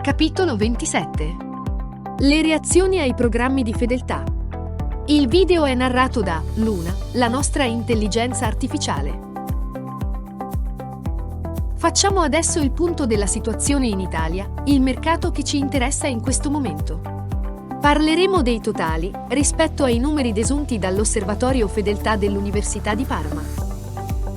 Capitolo 27. Le reazioni ai programmi di fedeltà. Il video è narrato da Luna, la nostra intelligenza artificiale. Facciamo adesso il punto della situazione in Italia, il mercato che ci interessa in questo momento. Parleremo dei totali rispetto ai numeri desunti dall'Osservatorio Fedeltà dell'Università di Parma.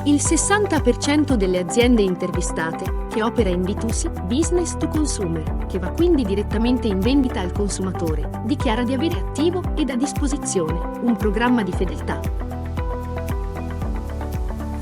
Il 60% delle aziende intervistate, che opera in B2C, business to consumer, che va quindi direttamente in vendita al consumatore, dichiara di avere attivo ed a disposizione un programma di fedeltà.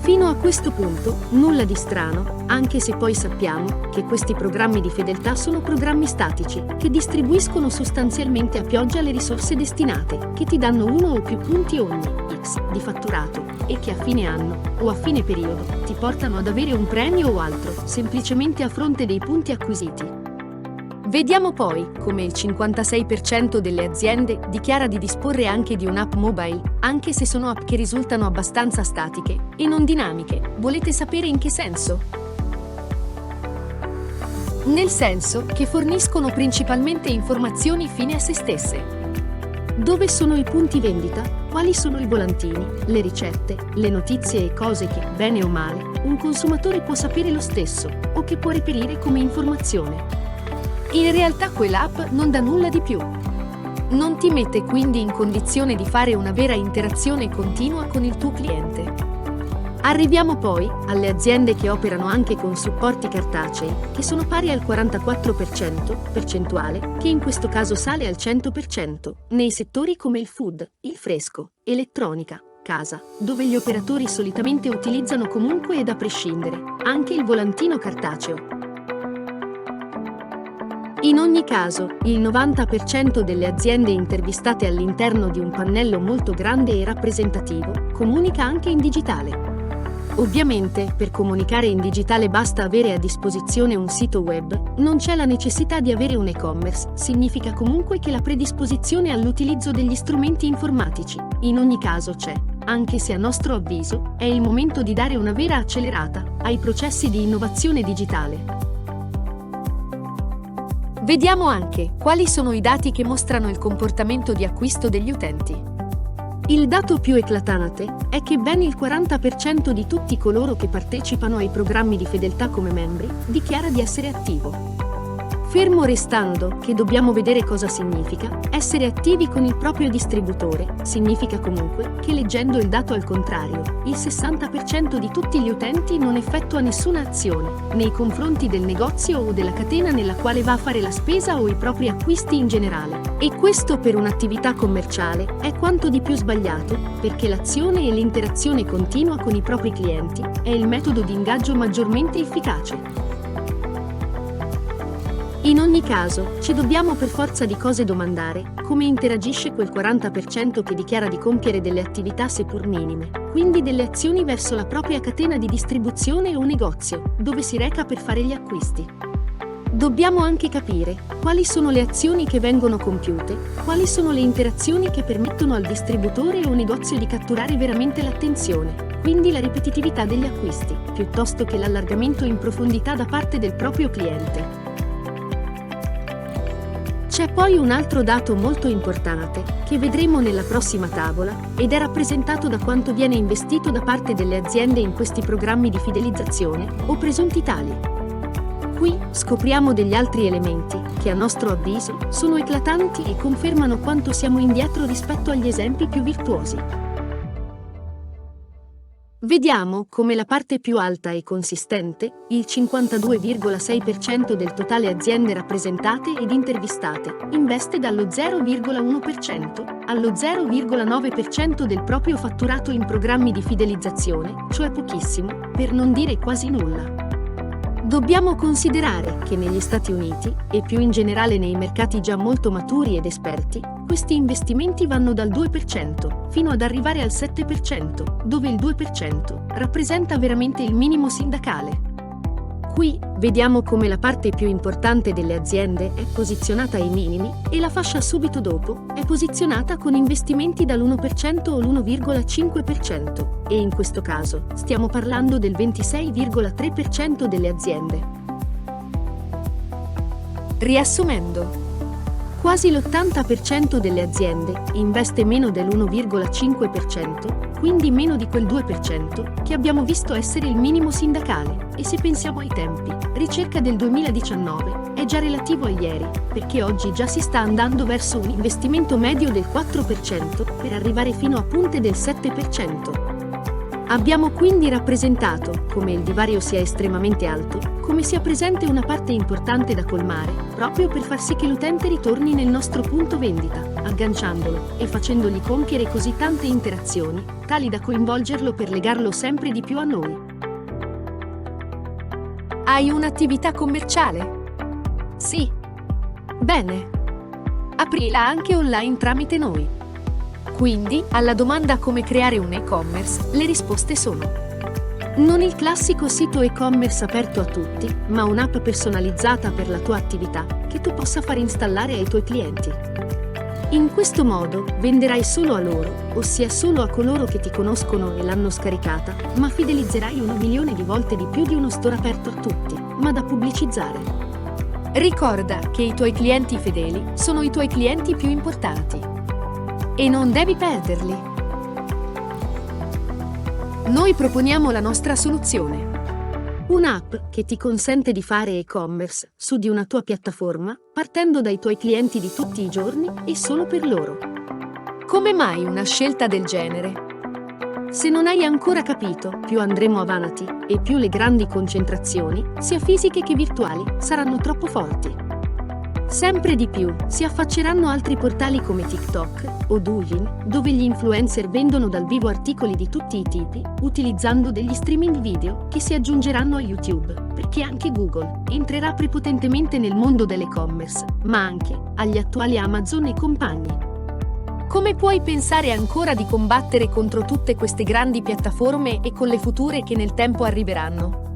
Fino a questo punto, nulla di strano, anche se poi sappiamo che questi programmi di fedeltà sono programmi statici, che distribuiscono sostanzialmente a pioggia le risorse destinate, che ti danno uno o più punti ogni X di fatturato e che a fine anno o a fine periodo ti portano ad avere un premio o altro, semplicemente a fronte dei punti acquisiti. Vediamo poi come il 56% delle aziende dichiara di disporre anche di un'app mobile, anche se sono app che risultano abbastanza statiche e non dinamiche. Volete sapere in che senso? Nel senso che forniscono principalmente informazioni fine a se stesse. Dove sono i punti vendita? Quali sono i volantini, le ricette, le notizie e cose che, bene o male, un consumatore può sapere lo stesso o che può reperire come informazione. In realtà quell'app non dà nulla di più. Non ti mette quindi in condizione di fare una vera interazione continua con il tuo cliente. Arriviamo poi alle aziende che operano anche con supporti cartacei, che sono pari al 44%, percentuale, che in questo caso sale al 100%, nei settori come il food, il fresco, elettronica, casa, dove gli operatori solitamente utilizzano comunque ed a prescindere anche il volantino cartaceo. In ogni caso, il 90% delle aziende intervistate all'interno di un pannello molto grande e rappresentativo comunica anche in digitale. Ovviamente, per comunicare in digitale basta avere a disposizione un sito web, non c'è la necessità di avere un e-commerce, significa comunque che la predisposizione all'utilizzo degli strumenti informatici, in ogni caso c'è, anche se a nostro avviso, è il momento di dare una vera accelerata ai processi di innovazione digitale. Vediamo anche quali sono i dati che mostrano il comportamento di acquisto degli utenti. Il dato più eclatante è che ben il 40% di tutti coloro che partecipano ai programmi di fedeltà come membri dichiara di essere attivo. Fermo restando che dobbiamo vedere cosa significa essere attivi con il proprio distributore, significa comunque che leggendo il dato al contrario, il 60% di tutti gli utenti non effettua nessuna azione nei confronti del negozio o della catena nella quale va a fare la spesa o i propri acquisti in generale. E questo per un'attività commerciale è quanto di più sbagliato, perché l'azione e l'interazione continua con i propri clienti è il metodo di ingaggio maggiormente efficace. In ogni caso, ci dobbiamo per forza di cose domandare come interagisce quel 40% che dichiara di compiere delle attività seppur minime, quindi delle azioni verso la propria catena di distribuzione o negozio, dove si reca per fare gli acquisti. Dobbiamo anche capire quali sono le azioni che vengono compiute, quali sono le interazioni che permettono al distributore o negozio di catturare veramente l'attenzione, quindi la ripetitività degli acquisti, piuttosto che l'allargamento in profondità da parte del proprio cliente. C'è poi un altro dato molto importante, che vedremo nella prossima tavola, ed è rappresentato da quanto viene investito da parte delle aziende in questi programmi di fidelizzazione, o presunti tali. Qui scopriamo degli altri elementi, che a nostro avviso sono eclatanti e confermano quanto siamo indietro rispetto agli esempi più virtuosi. Vediamo come la parte più alta e consistente, il 52,6% del totale aziende rappresentate ed intervistate, investe dallo 0,1% allo 0,9% del proprio fatturato in programmi di fidelizzazione, cioè pochissimo, per non dire quasi nulla. Dobbiamo considerare che negli Stati Uniti, e più in generale nei mercati già molto maturi ed esperti, questi investimenti vanno dal 2% fino ad arrivare al 7%, dove il 2% rappresenta veramente il minimo sindacale. Qui vediamo come la parte più importante delle aziende è posizionata ai minimi e la fascia subito dopo è posizionata con investimenti dall'1% o l'1,5%, e in questo caso stiamo parlando del 26,3% delle aziende. Riassumendo, quasi l'80% delle aziende investe meno dell'1,5%, quindi meno di quel 2% che abbiamo visto essere il minimo sindacale, e se pensiamo ai tempi, ricerca del 2019, è già relativo a ieri, perché oggi già si sta andando verso un investimento medio del 4% per arrivare fino a punte del 7%. Abbiamo quindi rappresentato come il divario sia estremamente alto, come sia presente una parte importante da colmare, proprio per far sì che l'utente ritorni nel nostro punto vendita, agganciandolo e facendogli compiere così tante interazioni, tali da coinvolgerlo per legarlo sempre di più a noi. Hai un'attività commerciale? Sì. Bene. Aprila anche online tramite noi. Quindi, alla domanda come creare un e-commerce, le risposte sono: non il classico sito e-commerce aperto a tutti, ma un'app personalizzata per la tua attività, che tu possa far installare ai tuoi clienti. In questo modo, venderai solo a loro, ossia solo a coloro che ti conoscono e l'hanno scaricata, ma fidelizzerai 1 milione di volte di più di uno store aperto a tutti, ma da pubblicizzare. Ricorda che i tuoi clienti fedeli sono i tuoi clienti più importanti. E non devi perderli. Noi proponiamo la nostra soluzione. Un'app che ti consente di fare e-commerce su di una tua piattaforma, partendo dai tuoi clienti di tutti i giorni e solo per loro. Come mai una scelta del genere? Se non hai ancora capito, più andremo avanti e più le grandi concentrazioni, sia fisiche che virtuali, saranno troppo forti. Sempre di più si affacceranno altri portali come TikTok o Douyin, dove gli influencer vendono dal vivo articoli di tutti i tipi, utilizzando degli streaming video che si aggiungeranno a YouTube, perché anche Google entrerà prepotentemente nel mondo dell'e-commerce, ma anche agli attuali Amazon e compagni. Come puoi pensare ancora di combattere contro tutte queste grandi piattaforme e con le future che nel tempo arriveranno?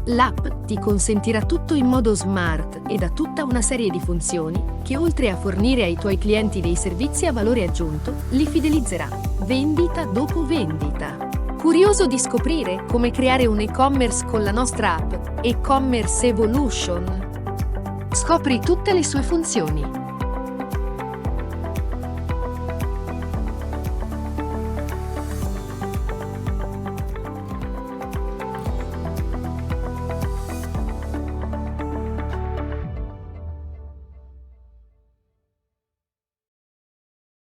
L'app ti consentirà tutto in modo smart ed ha tutta una serie di funzioni che, oltre a fornire ai tuoi clienti dei servizi a valore aggiunto, li fidelizzerà, vendita dopo vendita. Curioso di scoprire come creare un e-commerce con la nostra app, E-commerce Evolution? Scopri tutte le sue funzioni.